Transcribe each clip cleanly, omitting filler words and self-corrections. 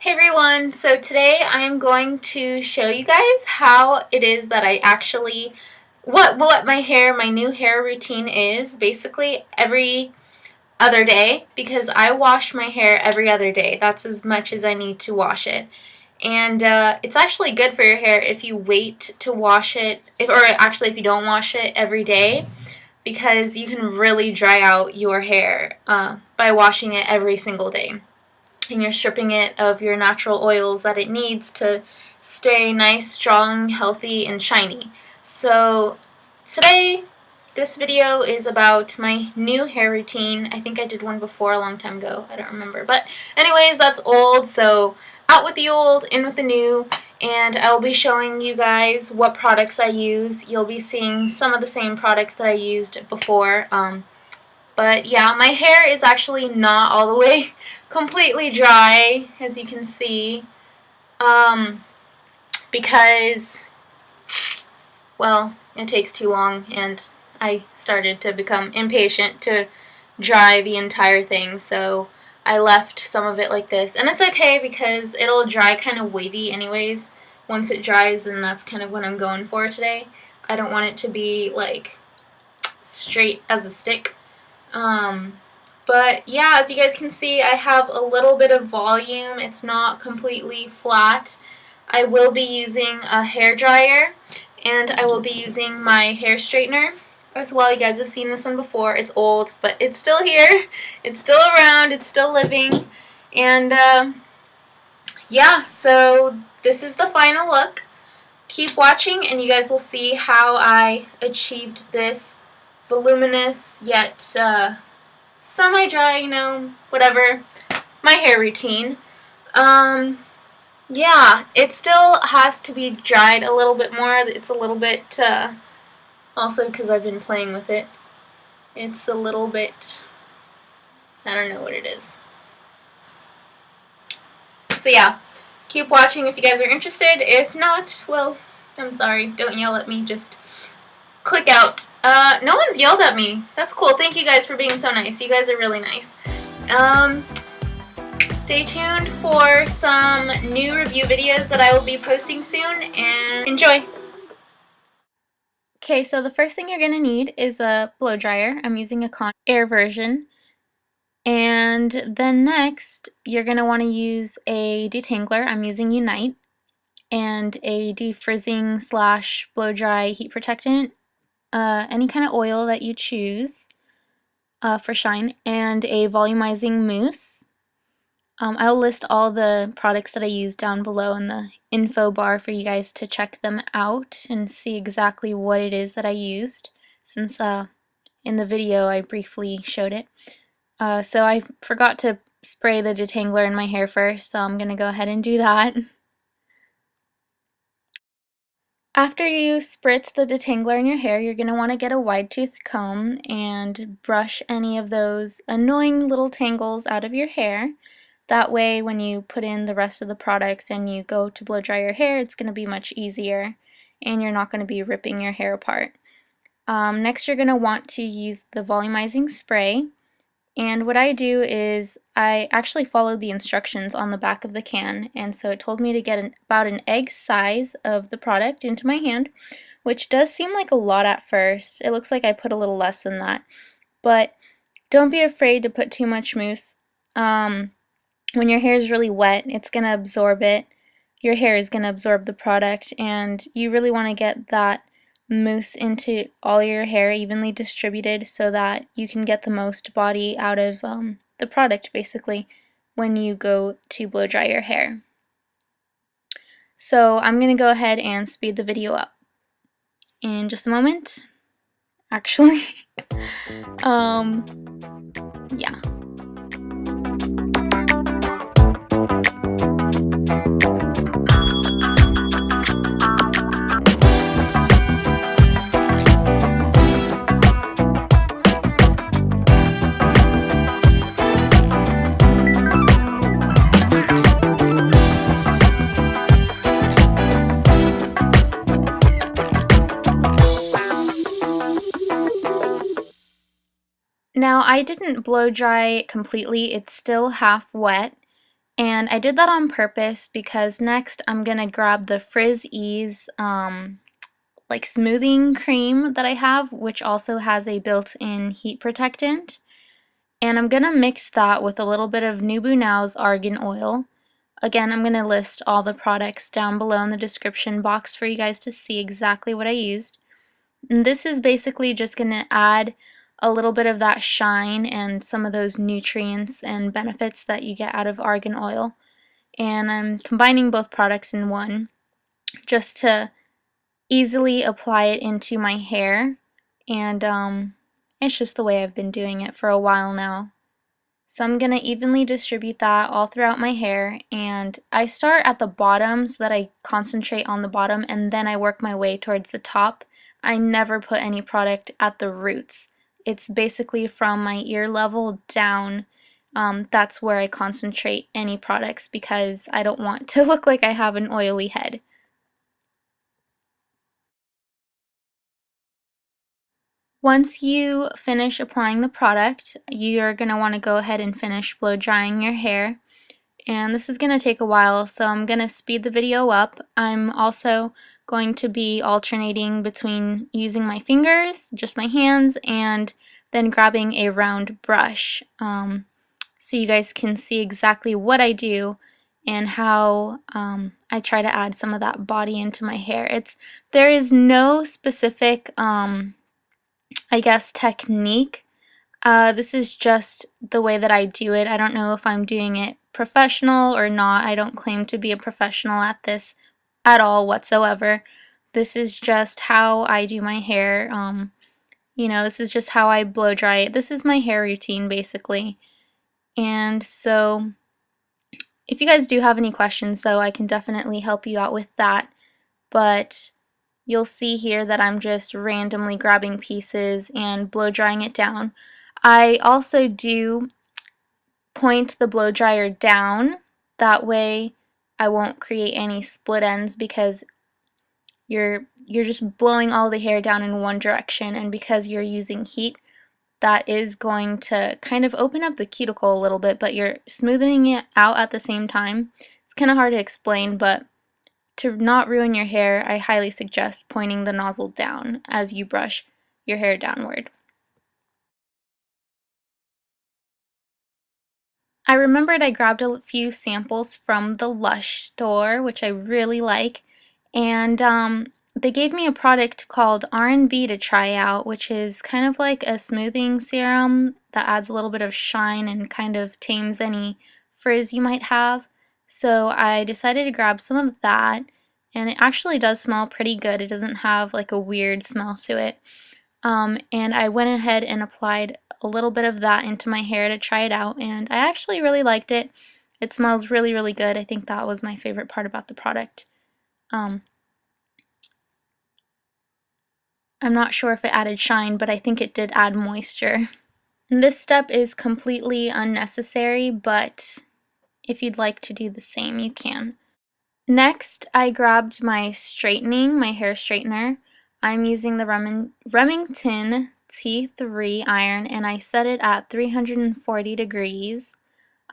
Hey everyone, so today I'm going to show you guys how it is that I actually, what my new hair routine is, basically every other day, because I wash my hair every other day. That's as much as I need to wash it. And it's actually good for your hair if you wait to wash it, if you don't wash it every day, because you can really dry out your hair by washing it every single day. And you're stripping it of your natural oils that it needs to stay nice, strong, healthy, and shiny. So today, this video is about my new hair routine. I think I did one before a long time ago. I don't remember. But anyways, that's old, so out with the old, in with the new, and I'll be showing you guys what products I use. You'll be seeing some of the same products that I used before. But yeah, my hair is actually not all the way completely dry, as you can see, because, well, it takes too long, and I started to become impatient to dry the entire thing, so I left some of it like this. And it's okay because it'll dry kind of wavy anyways once it dries, and that's kind of what I'm going for today. I don't want it to be like straight as a stick. But yeah, as you guys can see, I have a little bit of volume. It's not completely flat. I will be using a hair dryer, and I will be using my hair straightener as well. You guys have seen this one before. It's old, but it's still here. It's still around. It's still living. And yeah, so this is the final look. Keep watching, and you guys will see how I achieved this voluminous yet semi-dry, whatever, my hair routine. Yeah, it still has to be dried a little bit more. It's a little bit, also because I've been playing with it, it's a little bit, I don't know what it is. So yeah, keep watching if you guys are interested. If not, well, I'm sorry, don't yell at me, just click out. No one's yelled at me. That's cool. Thank you guys for being so nice. You guys are really nice. Stay tuned for some new review videos that I will be posting soon, and enjoy. Okay, so the first thing you're going to need is a blow dryer. I'm using a Conair version. And then next, you're going to want to use a detangler. I'm using Unite. And a defrizzing / blow dry heat protectant. Any kind of oil that you choose for shine, and a volumizing mousse. I'll list all the products that I use down below in the info bar for you guys to check them out and see exactly what it is that I used, since in the video I briefly showed it. So I forgot to spray the detangler in my hair first, so I'm going to go ahead and do that. After you spritz the detangler in your hair, you're going to want to get a wide tooth comb and brush any of those annoying little tangles out of your hair. That way, when you put in the rest of the products and you go to blow dry your hair, it's going to be much easier, and you're not going to be ripping your hair apart. Next, you're going to want to use the volumizing spray. And what I do is I actually followed the instructions on the back of the can, and so it told me to get about an egg size of the product into my hand, which does seem like a lot at first. It looks like I put a little less than that, but don't be afraid to put too much mousse. When your hair is really wet, it's going to absorb it. Your hair is going to absorb the product, and you really want to get that mousse into all your hair evenly distributed so that you can get the most body out of the product, basically, when you go to blow dry your hair. So I'm going to go ahead and speed the video up in just a moment, actually. Yeah. Now, I didn't blow dry it completely. It's still half wet, And I did that on purpose because next I'm going to grab the Frizz-Ease like smoothing cream that I have, which also has a built-in heat protectant. And I'm going to mix that with a little bit of Nubu Now's argan oil. Again, I'm going to list all the products down below in the description box for you guys to see exactly what I used. And this is basically just going to add a little bit of that shine and some of those nutrients and benefits that you get out of argan oil. And I'm combining both products in one just to easily apply it into my hair. And it's just the way I've been doing it for a while now. So I'm going to evenly distribute that all throughout my hair, and I start at the bottom so that I concentrate on the bottom and then I work my way towards the top. I never put any product at the roots. It's basically from my ear level down. That's where I concentrate any products because I don't want to look like I have an oily head. Once you finish applying the product, you're going to want to go ahead and finish blow drying your hair. And this is going to take a while, so I'm going to speed the video up. I'm also going to be alternating between using my fingers, just my hands, and then grabbing a round brush so you guys can see exactly what I do and how I try to add some of that body into my hair. There is no specific I guess technique. This is just the way that I do it. I don't know if I'm doing it professional or not. I don't claim to be a professional at this at all whatsoever. This is just how I do my hair. This is just how I blow dry it. This is my hair routine basically. And so if you guys do have any questions though, I can definitely help you out with that. But you'll see here that I'm just randomly grabbing pieces and blow drying it down. I also do point the blow dryer down. That way I won't create any split ends because you're just blowing all the hair down in one direction, and because you're using heat, that is going to kind of open up the cuticle a little bit, but you're smoothing it out at the same time. It's kind of hard to explain, but to not ruin your hair, I highly suggest pointing the nozzle down as you brush your hair downward. I remembered I grabbed a few samples from the Lush store, which I really like, and they gave me a product called R&B to try out, which is kind of like a smoothing serum that adds a little bit of shine and kind of tames any frizz you might have. So I decided to grab some of that, and it actually does smell pretty good. It doesn't have like a weird smell to it. And I went ahead and applied a little bit of that into my hair to try it out, and I actually really liked it. It smells really, really good. I think that was my favorite part about the product. I'm not sure if it added shine, but I think it did add moisture. And this step is completely unnecessary, but if you'd like to do the same, you can. Next, I grabbed my hair straightener. I'm using the Remington T3 iron, and I set it at 340 degrees.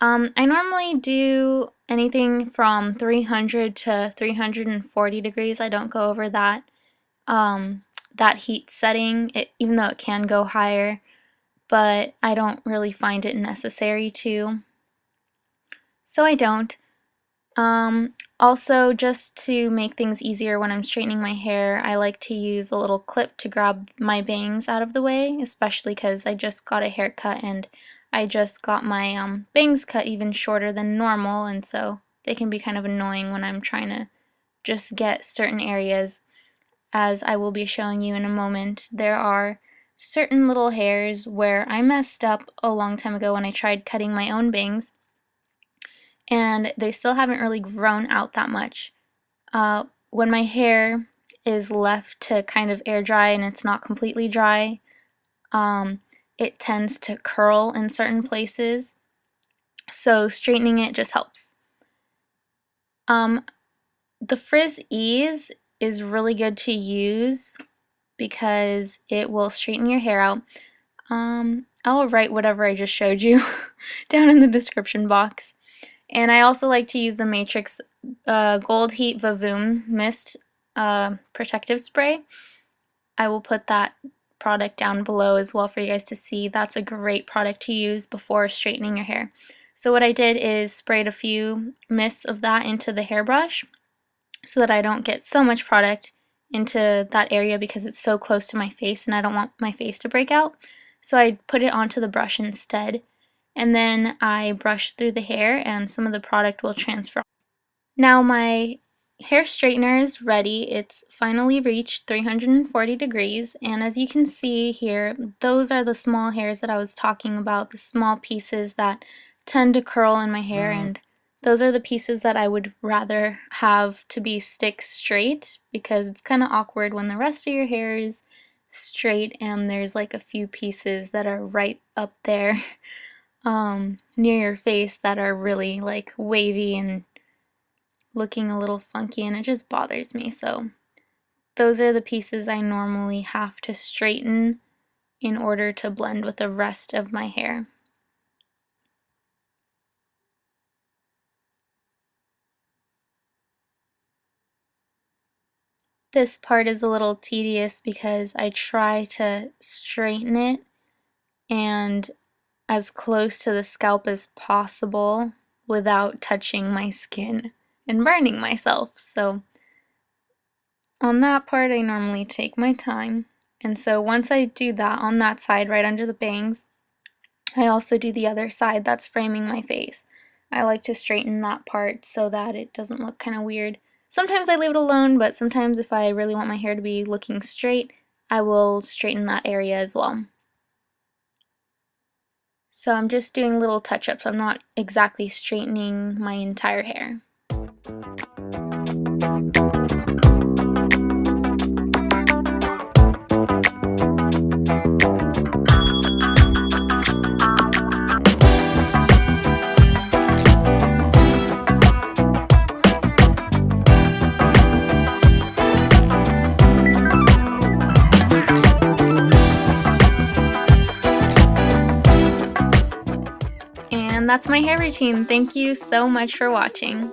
I normally do anything from 300 to 340 degrees. I don't go over that heat setting, even though it can go higher, but I don't really find it necessary to, so I don't. Also, just to make things easier when I'm straightening my hair, I like to use a little clip to grab my bangs out of the way, especially because I just got a haircut and I just got my bangs cut even shorter than normal, and so they can be kind of annoying when I'm trying to just get certain areas. As I will be showing you in a moment, there are certain little hairs where I messed up a long time ago when I tried cutting my own bangs, and they still haven't really grown out that much. When my hair is left to kind of air dry and it's not completely dry, it tends to curl in certain places, so straightening it just helps. The Frizz-Ease is really good to use because it will straighten your hair out. I'll write whatever I just showed you down in the description box. And I also like to use the Matrix Gold Heat Vavoom Mist Protective Spray. I will put that product down below as well for you guys to see. That's a great product to use before straightening your hair. So what I did is sprayed a few mists of that into the hairbrush so that I don't get so much product into that area because it's so close to my face and I don't want my face to break out. So I put it onto the brush instead, and then I brush through the hair and some of the product will transfer. Now my hair straightener is ready. It's finally reached 340 degrees, and as you can see here, those are the small hairs that I was talking about, the small pieces that tend to curl in my hair, and those are the pieces that I would rather have to be stick straight because it's kind of awkward when the rest of your hair is straight and there's like a few pieces that are right up there near your face that are really like wavy and looking a little funky, and it just bothers me. So those are the pieces I normally have to straighten in order to blend with the rest of my hair. This part is a little tedious because I try to straighten it and as close to the scalp as possible without touching my skin and burning myself. So on that part I normally take my time, and so once I do that on that side right under the bangs, I also do the other side that's framing my face. I like to straighten that part so that it doesn't look kind of weird. Sometimes I leave it alone, but sometimes if I really want my hair to be looking straight, I will straighten that area as well. So I'm just doing little touch-ups. I'm not exactly straightening my entire hair. And that's my hair routine. Thank you so much for watching.